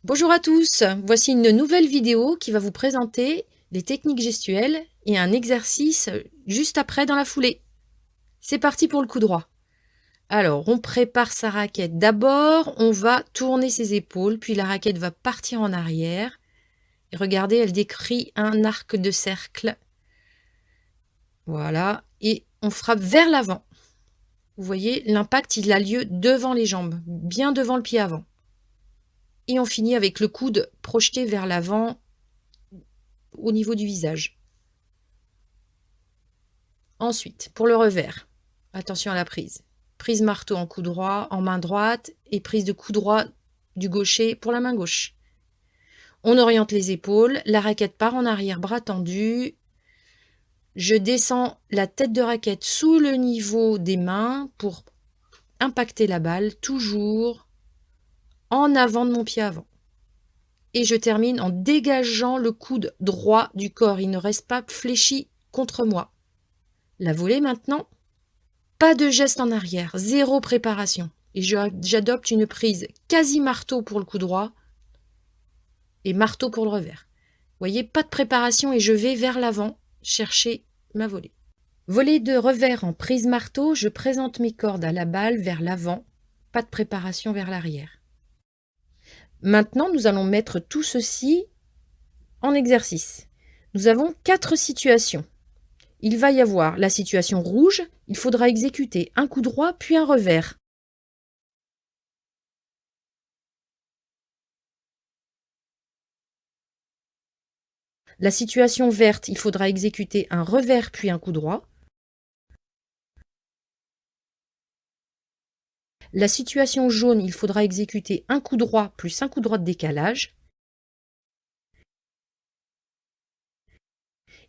Bonjour à tous, voici une nouvelle vidéo qui va vous présenter les techniques gestuelles et un exercice juste après dans la foulée. C'est parti pour le coup droit. Alors, on prépare sa raquette. D'abord, on va tourner ses épaules, puis la raquette va partir en arrière. Et regardez, elle décrit un arc de cercle. Voilà, et on frappe vers l'avant. Vous voyez, l'impact, il a lieu devant les jambes, bien devant le pied avant. Et on finit avec le coude projeté vers l'avant au niveau du visage. Ensuite, pour le revers, attention à la prise. Prise marteau en coup droit, en main droite, et prise de coup droit du gaucher pour la main gauche. On oriente les épaules, la raquette part en arrière, bras tendus. Je descends la tête de raquette sous le niveau des mains pour impacter la balle, toujours en avant de mon pied avant. Et je termine en dégageant le coude droit du corps. Il ne reste pas fléchi contre moi. La volée maintenant. Pas de geste en arrière, zéro préparation. Et j'adopte une prise quasi marteau pour le coup droit et marteau pour le revers. Vous voyez, pas de préparation et je vais vers l'avant chercher ma volée. Volée de revers en prise marteau, je présente mes cordes à la balle vers l'avant, pas de préparation vers l'arrière. Maintenant, nous allons mettre tout ceci en exercice. Nous avons 4 situations. Il va y avoir la situation rouge, il faudra exécuter un coup droit puis un revers. La situation verte, il faudra exécuter un revers puis un coup droit. La situation jaune, il faudra exécuter un coup droit plus un coup droit de décalage.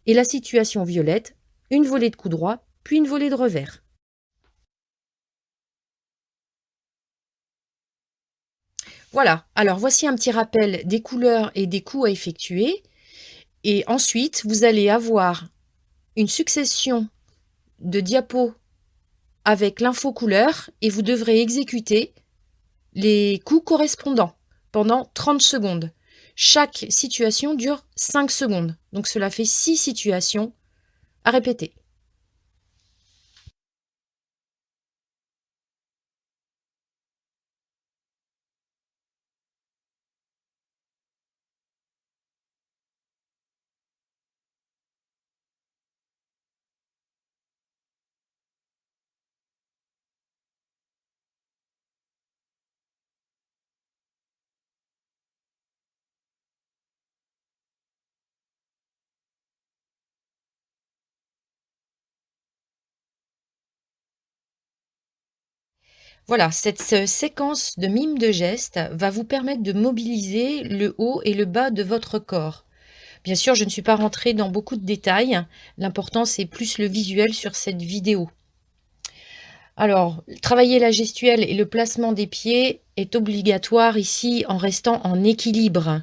Et la situation violette, une volée de coup droit puis une volée de revers. Voilà, alors voici un petit rappel des couleurs et des coups à effectuer. Et ensuite, vous allez avoir une succession de diapos avec l'info couleur et vous devrez exécuter les coups correspondants pendant 30 secondes. Chaque situation dure 5 secondes. Donc cela fait 6 situations à répéter. Voilà, cette séquence de mime de gestes va vous permettre de mobiliser le haut et le bas de votre corps. Bien sûr, je ne suis pas rentrée dans beaucoup de détails. L'important, c'est plus le visuel sur cette vidéo. Alors, travailler la gestuelle et le placement des pieds est obligatoire ici en restant en équilibre.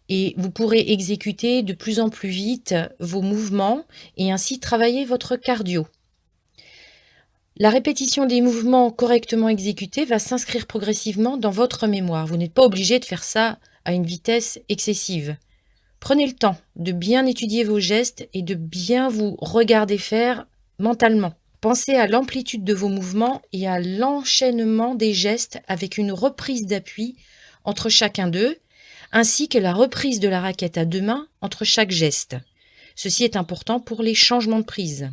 Et vous pourrez exécuter de plus en plus vite vos mouvements et ainsi travailler votre cardio. La répétition des mouvements correctement exécutés va s'inscrire progressivement dans votre mémoire. Vous n'êtes pas obligé de faire ça à une vitesse excessive. Prenez le temps de bien étudier vos gestes et de bien vous regarder faire mentalement. Pensez à l'amplitude de vos mouvements et à l'enchaînement des gestes avec une reprise d'appui entre chacun d'eux, ainsi que la reprise de la raquette à deux mains entre chaque geste. Ceci est important pour les changements de prise.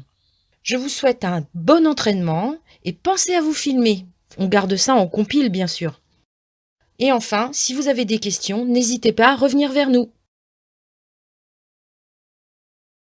Je vous souhaite un bon entraînement et pensez à vous filmer. On garde ça en compile, bien sûr. Et enfin, si vous avez des questions, n'hésitez pas à revenir vers nous.